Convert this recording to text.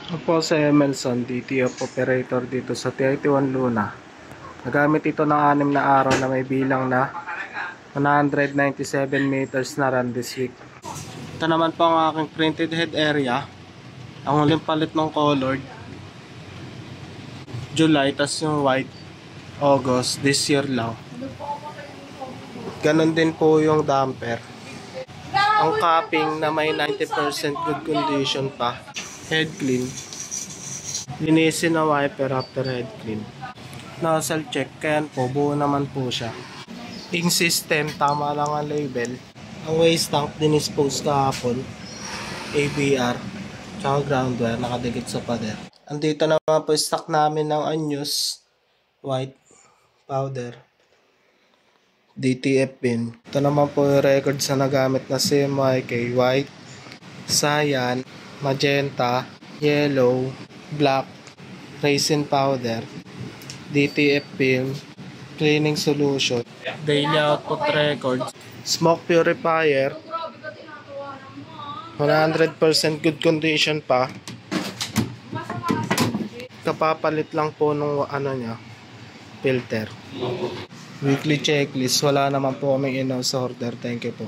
Ako po si Emelson, DTF operator dito sa TI-1 Luna. Nagamit ito ng 6 na araw na may bilang na 197 meters na run this week. Ito naman po ang aking printed head area. Ang huling palit ng colored July, tas yung white August, this year lang. Ganon din po yung damper. Ang capping na may 90% good condition pa. Head clean. Linisin na wiper after head clean. Nozzle check, kaya po buo naman po siya. Ink system, tama lang ang label. Ang waste tank dinispose kahapon. ABR tsaka ground wire nakadikit sa pader. Andito naman po stock namin ng unused white powder, DTF pin. Ito naman po yung record sa nagamit na CMYK white, cyan, magenta, yellow, black, resin powder, DTF film, cleaning solution, daily output record, smoke purifier, 100% good condition pa. Kapapalit lang po nung filter. Weekly checklist, wala naman po kaming in-house order. Thank you po.